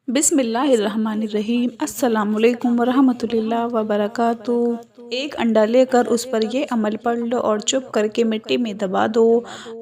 बिस्मिल्लाहिर्रहमानिर्रहीम। अस्सलाम वालेकुम वरहमतुल्लाहि वबरकातु। एक अंडा लेकर उस पर ये अमल पढ़ लो और चुप करके मिट्टी में दबा दो।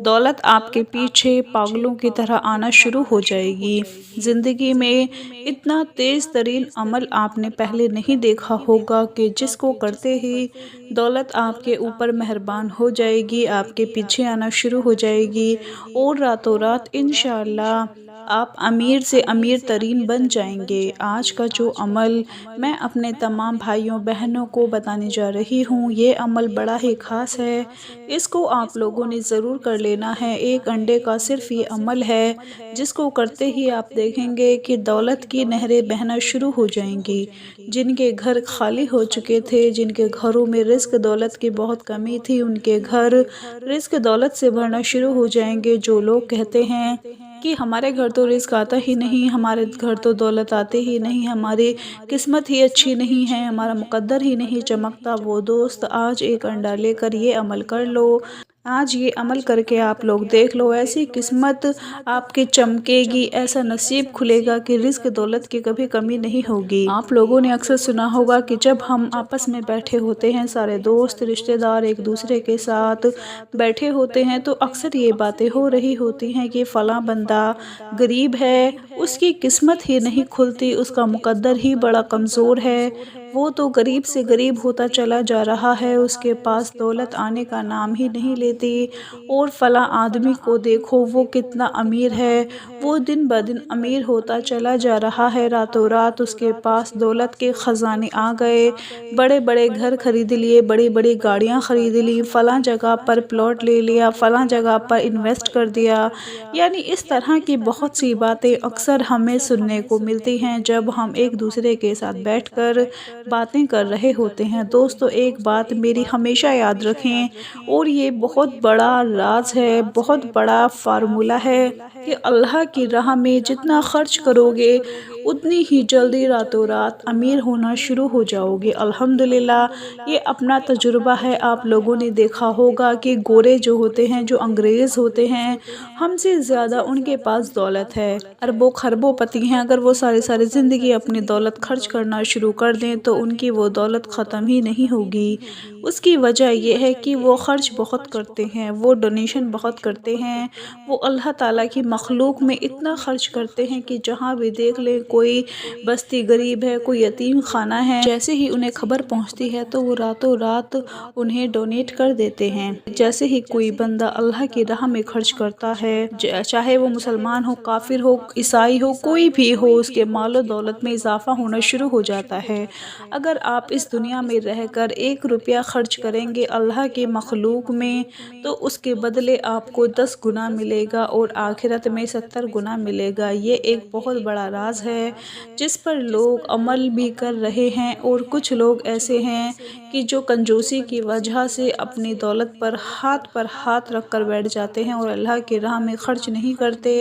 दौलत आपके पीछे पागलों की तरह आना शुरू हो जाएगी। ज़िंदगी में इतना तेज़ तरीन अमल आपने पहले नहीं देखा होगा कि जिसको करते ही दौलत आपके ऊपर मेहरबान हो जाएगी, आपके पीछे आना शुरू हो जाएगी और रातों रात इंशाअल्लाह आप अमीर से अमीर तरीन बन जाएंगे। आज का जो अमल मैं अपने तमाम भाइयों बहनों को बताने जा रही हूँ, ये अमल बड़ा ही ख़ास है। इसको आप लोगों ने ज़रूर कर लेना है। एक अंडे का सिर्फ ये अमल है, जिसको करते ही आप देखेंगे कि दौलत की नहरें बहना शुरू हो जाएंगी। जिनके घर खाली हो चुके थे, जिनके घरों में रिज़्क दौलत की बहुत कमी थी, उनके घर रिज़्क दौलत से भरना शुरू हो जाएंगे। जो लोग कहते हैं कि हमारे घर तो रिज़्क आता ही नहीं, हमारे घर तो दौलत आते ही नहीं, हमारी किस्मत ही अच्छी नहीं है, हमारा मुक़द्दर ही नहीं चमकता, वो दोस्त आज एक अंडा लेकर ये अमल कर लो। आज ये अमल करके आप लोग देख लो, ऐसी किस्मत आपकी चमकेगी, ऐसा नसीब खुलेगा कि रिज़्क दौलत की कभी कमी नहीं होगी। आप लोगों ने अक्सर सुना होगा कि जब हम आपस में बैठे होते हैं, सारे दोस्त रिश्तेदार एक दूसरे के साथ बैठे होते हैं, तो अक्सर ये बातें हो रही होती हैं कि फ़लाँ बंदा गरीब है, उसकी किस्मत ही नहीं खुलती, उसका मुक़द्दर ही बड़ा कमज़ोर है, वो तो गरीब से गरीब होता चला जा रहा है, उसके पास दौलत आने का नाम ही नहीं लेती। और फ़लाँ आदमी को देखो, वो कितना अमीर है, वो दिन ब दिन अमीर होता चला जा रहा है, रातों रात उसके पास दौलत के ख़जाने आ गए, बड़े बड़े घर खरीद लिए, बड़ी बड़ी गाड़ियाँ ख़रीद ली, फ़लाँ जगह पर प्लॉट ले लिया, फ़लाँ जगह पर इन्वेस्ट कर दिया। यानी इस तरह की बहुत सी बातें अक्सर हमें सुनने को मिलती हैं जब हम एक दूसरे के साथ बैठकर बातें कर रहे होते हैं। दोस्तों, एक बात मेरी हमेशा याद रखें, और ये बहुत बड़ा राज है, बहुत बड़ा फार्मूला है कि अल्लाह की राह में जितना खर्च करोगे, उतनी ही जल्दी रातों रात अमीर होना शुरू हो जाओगे। अल्हम्दुलिल्लाह, ये अपना तजुर्बा है। आप लोगों ने देखा होगा कि गोरे जो होते हैं, जो अंग्रेज़ होते हैं, हमसे ज़्यादा उनके पास दौलत है, अरबों खरबों पति हैं। अगर वो सारी सारी ज़िंदगी अपनी दौलत खर्च करना शुरू कर दें तो उनकी वो दौलत ख़त्म ही नहीं होगी। उसकी वजह यह है कि वो ख़र्च बहुत करते हैं, वो डोनेशन बहुत करते हैं, वो अल्लाह ताला की मखलूक में इतना ख़र्च करते हैं कि जहाँ भी देख लें कोई बस्ती गरीब है, कोई यतीम खाना है, जैसे ही उन्हें खबर पहुँचती है तो वो रातों रात उन्हें डोनेट कर देते हैं। जैसे ही कोई बंदा अल्लाह की राह में खर्च करता है, चाहे वो मुसलमान हो, काफिर हो, ईसाई हो, कोई भी हो, उसके मालो दौलत में इजाफा होना शुरू हो जाता है। अगर आप इस दुनिया में रहकर 1 रुपया खर्च करेंगे अल्लाह की मखलूक में, तो उसके बदले आपको 10 गुना मिलेगा और आखिरत में 70 गुना मिलेगा। ये एक बहुत बड़ा राज है जिस पर लोग अमल भी कर रहे हैं, और कुछ लोग ऐसे हैं कि जो कंजूसी की वजह से अपनी दौलत पर हाथ रख कर बैठ जाते हैं और अल्लाह की राह में खर्च नहीं करते।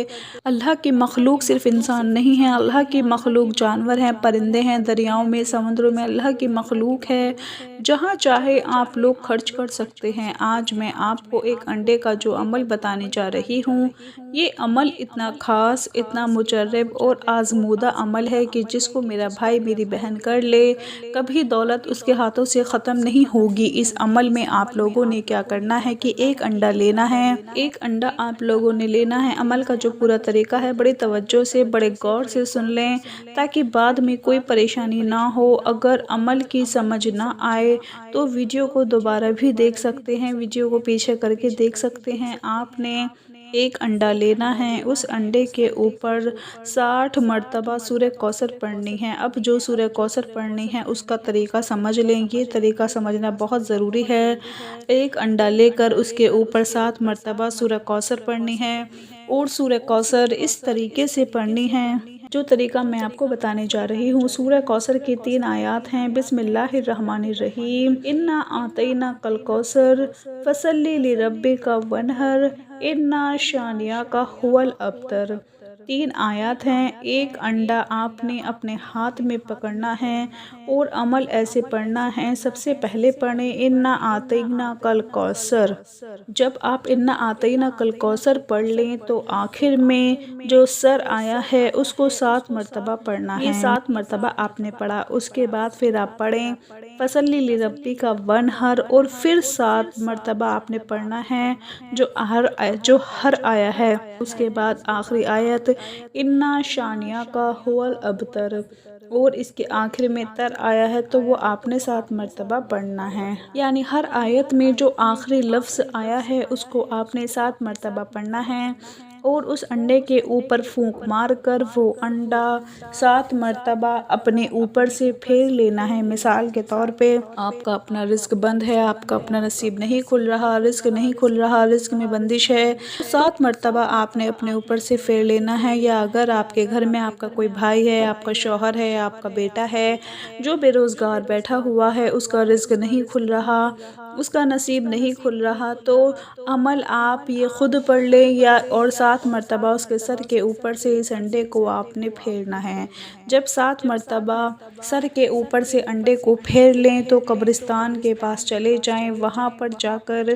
अल्लाह की मखलूक सिर्फ इंसान नहीं है, अल्लाह की मखलूक जानवर हैं, परिंदे हैं, दरियाओं में, समुद्रों में अल्लाह की मखलूक है। जहाँ चाहे आप लोग खर्च कर सकते हैं। आज मैं आपको एक अंडे का जो अमल बताने जा रही हूँ, ये अमल इतना ख़ास, इतना मुजर्रब और आज़मूदा अमल है कि जिसको मेरा भाई मेरी बहन कर ले, कभी दौलत उसके हाथों से ख़त्म नहीं होगी। इस अमल में आप लोगों ने क्या करना है कि एक अंडा लेना है, एक अंडा आप लोगों ने लेना है। अमल का जो पूरा तरीका है, बड़ी तवज्जो से, बड़े गौर से सुन लें ताकि बाद में कोई परेशानी ना हो। अगर अमल की समझ ना आए तो वीडियो को दोबारा भी देख सकते हैं, वीडियो को पीछे करके देख सकते हैं। आपने एक अंडा लेना है, उस अंडे के ऊपर 60 मरतबा सूरह कौसर पढ़नी है। अब जो सूरह कौसर पढ़नी है उसका तरीका समझ लें, ये तरीका समझना बहुत ज़रूरी है। एक अंडा लेकर उसके ऊपर 7 मरतबा सूरह कौसर पढ़नी है, और सूरह कौसर इस तरीके से पढ़नी है जो तरीका मैं आपको बताने जा रही हूँ। सूरह कौसर की 3 आयात हैं। बिस्मिल्लाहिर्रहमानिर्रहीम। इन्ना आतैना कल कौसर फसल्ली लिरब्बिका वनहर इन्ना शानिया का हुवल अब्तर। 3 آیات ہیں۔ ایک انڈا آپ نے اپنے ہاتھ میں پکڑنا ہے اور عمل ایسے پڑھنا ہے۔ سب سے پہلے پڑھیں اِنَّا أَعْطَيْنَاكَ الْكَوْثَرَ۔ جب آپ اِنَّا أَعْطَيْنَاكَ الْكَوْثَرَ پڑھ لیں تو آخر میں جو سر آیا ہے اس کو 7 مرتبہ پڑھنا ہے۔ یہ 7 مرتبہ آپ نے پڑھا۔ اس کے بعد پھر آپ پڑھیں فَصَلِّ لِرَبِّكَ وَانْحَرْ، اور پھر 7 مرتبہ آپ نے پڑھنا ہے جو ہر آیا ہے۔ اس کے بعد آخری آیت اِنَّا شَانِئَكَ هُوَ الْأَبْتَرُ، اور اس کے آخر میں تر آیا ہے تو وہ آپ نے 7 مرتبہ پڑھنا ہے۔ یعنی ہر آیت میں جو آخری لفظ آیا ہے اس کو آپ نے 7 مرتبہ پڑھنا ہے، اور اس انڈے کے اوپر پھونک مار کر وہ انڈا 7 مرتبہ اپنے اوپر سے پھیر لینا ہے۔ مثال کے طور پہ آپ کا اپنا رزق بند ہے، آپ کا اپنا نصیب نہیں کھل رہا، رزق نہیں کھل رہا، رزق میں بندش ہے، 7 مرتبہ آپ نے اپنے اوپر سے پھیر لینا ہے۔ یا اگر آپ کے گھر میں آپ کا کوئی بھائی ہے، آپ کا شوہر ہے، آپ کا بیٹا ہے جو بے روزگار بیٹھا ہوا ہے، اس کا رزق نہیں کھل رہا، اس کا نصیب نہیں کھل رہا، تو عمل آپ یہ خود پڑھ لیں یا اور 7 مرتبہ اس کے سر کے اوپر سے اس انڈے کو آپ نے پھیرنا ہے۔ جب 7 مرتبہ سر کے اوپر سے انڈے کو پھیر لیں تو قبرستان کے پاس چلے جائیں، وہاں پر جا کر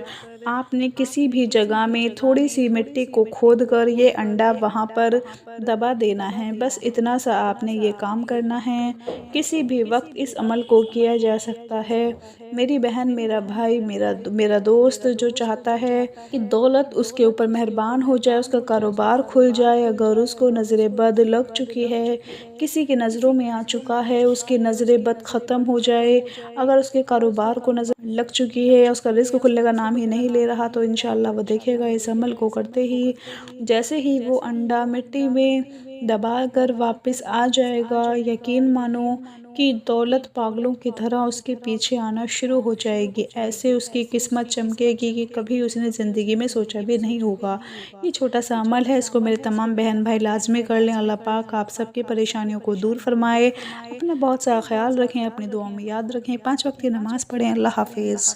آپ نے کسی بھی جگہ میں تھوڑی سی مٹی کو کھود کر یہ انڈا وہاں پر دبا دینا ہے۔ بس اتنا سا آپ نے یہ کام کرنا ہے۔ کسی بھی وقت اس عمل کو کیا جا سکتا ہے۔ میری بہن، میرا بھائی، میرا دوست جو چاہتا ہے کہ دولت اس کے اوپر مہربان ہو جائے، اس کا کاروبار کھل جائے، اگر اس کو نظر بد لگ چکی ہے، کسی کی نظروں میں آ چکا ہے، اس کی نظر بد ختم ہو جائے، اگر اس کے کاروبار کو نظر لگ چکی ہے، اس کا رزق کھلنے کا نام ہی نہیں لے رہا، تو انشاءاللہ وہ دیکھے گا اس عمل کو کرتے ہی جیسے ہی وہ انڈا مٹی میں دبا کر واپس آ جائے گا، یقین مانو کہ دولت پاگلوں کی طرح اس کے پیچھے آنا شروع ہو جائے گی۔ ایسے اس کی قسمت چمکے گی کہ کبھی اس نے زندگی میں سوچا بھی نہیں ہوگا۔ یہ چھوٹا سا عمل ہے، اس کو میرے تمام بہن بھائی لازمی کر لیں۔ اللہ پاک آپ سب کی پریشانیوں کو دور فرمائے۔ اپنا بہت سا خیال رکھیں، اپنی دعاؤں میں یاد رکھیں، 5 وقت کی نماز پڑھیں۔ اللہ حافظ۔